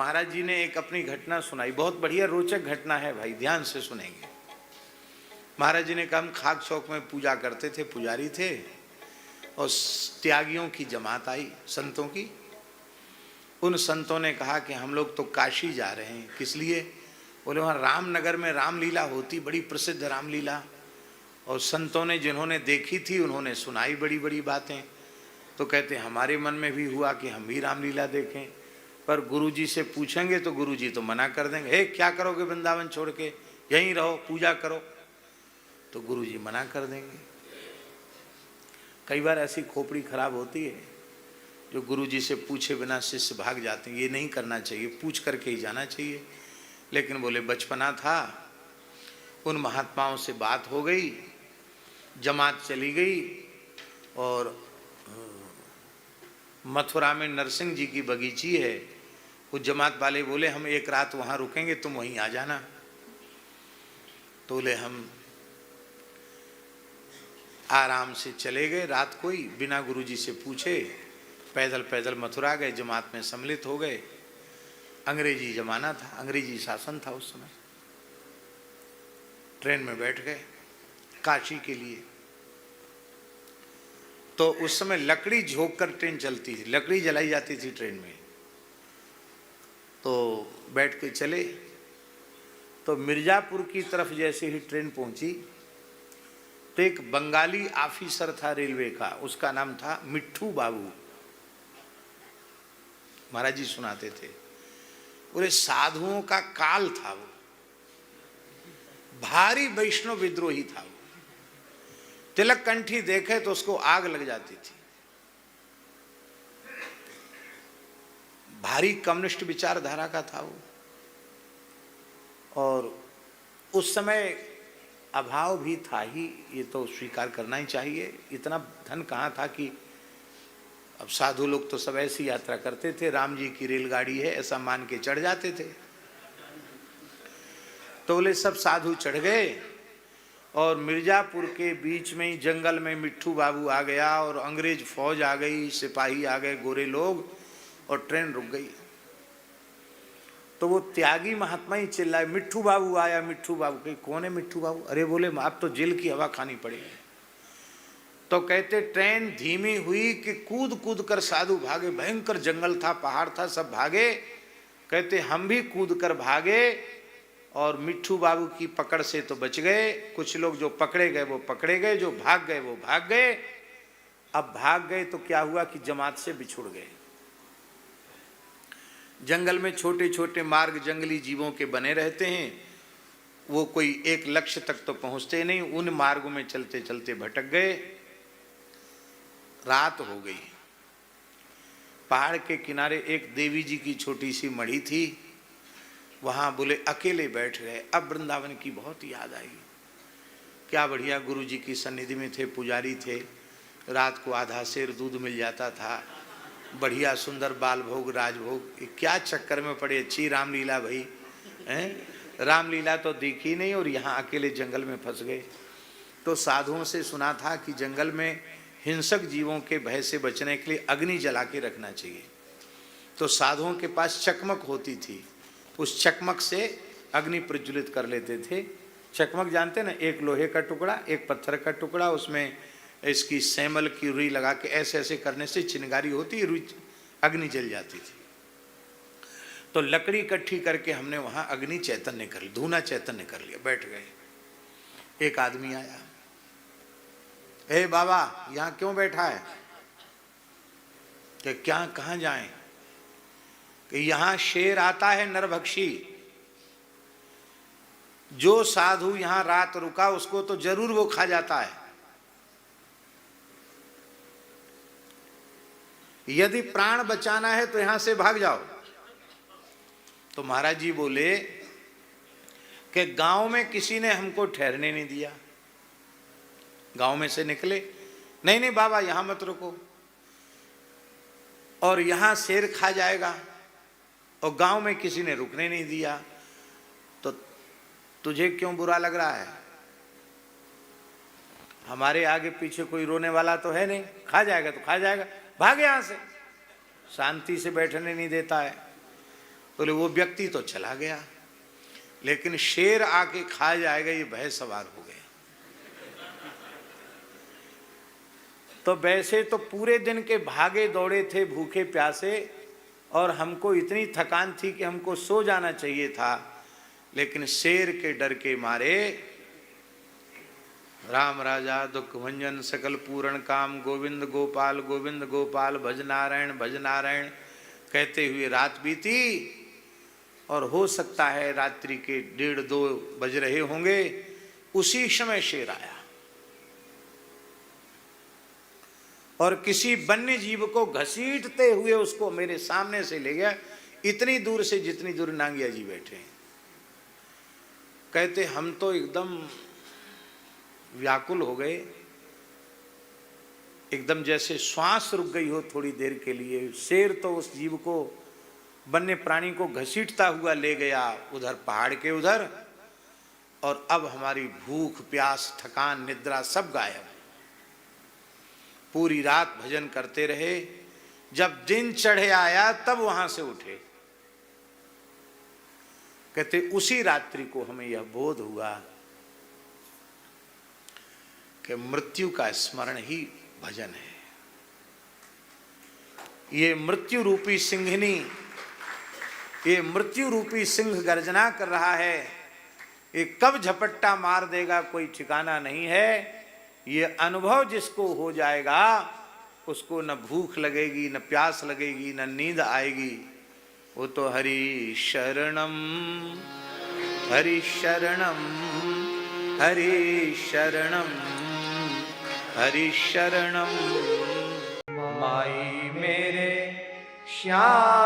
महाराज जी ने एक अपनी घटना सुनाई, बहुत बढ़िया रोचक घटना है भाई, ध्यान से सुनेंगे। महाराज जी ने कहा, हम खाक चौक में पूजा करते थे, पुजारी थे, और त्यागियों की जमात आई, संतों की। उन संतों ने कहा कि हम लोग तो काशी जा रहे हैं। किस लिए? बोले वहाँ रामनगर में रामलीला होती, बड़ी प्रसिद्ध रामलीला, और संतों ने जिन्होंने देखी थी उन्होंने सुनाई बड़ी बड़ी बातें। तो कहते हमारे मन में भी हुआ कि हम भी रामलीला देखें, पर गुरुजी से पूछेंगे तो गुरुजी तो मना कर देंगे, हे क्या करोगे वृंदावन छोड़ के, यहीं रहो पूजा करो, तो गुरुजी मना कर देंगे। कई बार ऐसी खोपड़ी खराब होती है जो गुरुजी से पूछे बिना शिष्य भाग जाते हैं। ये नहीं करना चाहिए, पूछ करके ही जाना चाहिए। लेकिन बोले बचपना था, उन महात्माओं से बात हो गई, जमात चली गई, और मथुरा में नरसिंह जी की बगीची है, वो जमात वाले बोले हम एक रात वहाँ रुकेंगे, तुम वहीं आ जाना। तो बोले हम आराम से चले गए, रात को ही बिना गुरुजी से पूछे पैदल पैदल मथुरा गए, जमात में सम्मिलित हो गए। अंग्रेजी जमाना था, अंग्रेजी शासन था उस समय। ट्रेन में बैठ गए काशी के लिए। तो उस समय लकड़ी झोंक कर ट्रेन चलती थी, लकड़ी जलाई जाती थी ट्रेन में। तो बैठ के चले, तो मिर्जापुर की तरफ जैसे ही ट्रेन पहुंची तो एक बंगाली ऑफिसर था रेलवे का, उसका नाम था मिट्ठू बाबू। महाराज जी सुनाते थे, पूरे साधुओं का काल था वो, भारी वैष्णव विद्रोही था वो। तिलक कंठी देखे तो उसको आग लग जाती थी। भारी कम्युनिस्ट विचारधारा का था वो। और उस समय अभाव भी था ही, ये तो स्वीकार करना ही चाहिए। इतना धन कहाँ था कि अब साधु लोग तो सब ऐसी यात्रा करते थे, राम जी की रेलगाड़ी है ऐसा मान के चढ़ जाते थे। तो बोले सब साधु चढ़ गए, और मिर्जापुर के बीच में ही जंगल में मिट्ठू बाबू आ गया, और अंग्रेज फौज आ गई, सिपाही आ गए, गोरे लोग, और ट्रेन रुक गई। तो वो त्यागी महात्मा ही चिल्लाए, मिट्ठू बाबू आया, मिट्ठू बाबू। कहीं कौन है मिट्ठू बाबू? अरे बोले आप तो जेल की हवा खानी पड़ेगी। तो कहते ट्रेन धीमी हुई कि कूद कूद कर साधु भागे, भयंकर जंगल था, पहाड़ था, सब भागे। कहते हम भी कूद कर भागे, और मिट्ठू बाबू की पकड़ से तो बच गए। कुछ लोग जो पकड़े गए वो पकड़े गए, जो भाग गए वो भाग गए। अब भाग गए तो क्या हुआ कि जमात से बिछुड़ गए। जंगल में छोटे छोटे मार्ग जंगली जीवों के बने रहते हैं, वो कोई एक लक्ष्य तक तो पहुंचते नहीं, उन मार्गों में चलते चलते भटक गए। रात हो गई। पहाड़ के किनारे एक देवी जी की छोटी सी मढ़ी थी, वहां बोले अकेले बैठ गए। अब वृंदावन की बहुत याद आई। क्या बढ़िया गुरु जी की सन्निधि में थे, पुजारी थे, रात को आधा सेर दूध मिल जाता था, बढ़िया सुंदर बाल भोग राजभोग। क्या चक्कर में पड़े, अच्छी रामलीला भाई हैं, रामलीला तो देखी नहीं, और यहाँ अकेले जंगल में फंस गए। तो साधुओं से सुना था कि जंगल में हिंसक जीवों के भय से बचने के लिए अग्नि जला के रखना चाहिए। तो साधुओं के पास चकमक होती थी, उस चकमक से अग्नि प्रज्वलित कर लेते थे। चकमक जानते ना, एक लोहे का टुकड़ा, एक पत्थर का टुकड़ा, उसमें इसकी सैमल की रुई लगा के ऐसे ऐसे करने से चिंगारी होती, रुई अग्नि जल जाती थी। तो लकड़ी इकट्ठी करके हमने वहां अग्नि चैतन्य कर लिया, धूना चैतन्य कर लिया। बैठ गए। एक आदमी आया, हे बाबा यहाँ क्यों बैठा है? कि क्या कहाँ जाएं? कि यहाँ शेर आता है नरभक्षी, जो साधु यहाँ रात रुका उसको तो जरूर वो खा जाता है। यदि प्राण बचाना है तो यहां से भाग जाओ। तो महाराज जी बोले कि गांव में किसी ने हमको ठहरने नहीं दिया। गांव में से निकले, नहीं नहीं बाबा यहां मत रुको, और यहां शेर खा जाएगा, और गांव में किसी ने रुकने नहीं दिया, तो तुझे क्यों बुरा लग रहा है? हमारे आगे पीछे कोई रोने वाला तो है नहीं, खा जाएगा तो खा जाएगा, भाग यहां से। शांति से बैठने नहीं देता है। बोले वो व्यक्ति तो चला गया, लेकिन शेर आके खा जाएगा ये भय सवार हो गया। तो वैसे तो पूरे दिन के भागे दौड़े थे, भूखे प्यासे, और हमको इतनी थकान थी कि हमको सो जाना चाहिए था, लेकिन शेर के डर के मारे राम राजा दुख भंजन सकल पूर्ण काम गोविंद गोपाल गोविंद गोपाल भज नारायण कहते हुए रात बीती। और हो सकता है रात्रि के 1:30-2 बज रहे होंगे, उसी समय शेर आया और किसी वन्य जीव को घसीटते हुए उसको मेरे सामने से ले गया, इतनी दूर से जितनी दूर नांगिया जी बैठे हैं। कहते हम तो एकदम व्याकुल हो गए, एकदम जैसे श्वास रुक गई हो थोड़ी देर के लिए। शेर तो उस जीव को, वन्य प्राणी को घसीटता हुआ ले गया उधर पहाड़ के उधर, और अब हमारी भूख प्यास थकान निद्रा सब गायब। पूरी रात भजन करते रहे, जब दिन चढ़े आया तब वहां से उठे। कहते उसी रात्रि को हमें यह बोध हुआ कि मृत्यु का स्मरण ही भजन है। ये मृत्यु रूपी सिंहनी, ये मृत्यु रूपी सिंह गर्जना कर रहा है, ये कब झपट्टा मार देगा कोई ठिकाना नहीं है। ये अनुभव जिसको हो जाएगा उसको न भूख लगेगी, न प्यास लगेगी, न नींद आएगी। वो तो हरि शरणम हरि शरणम हरि शरणम हरि शरणम। माई मेरे श्याम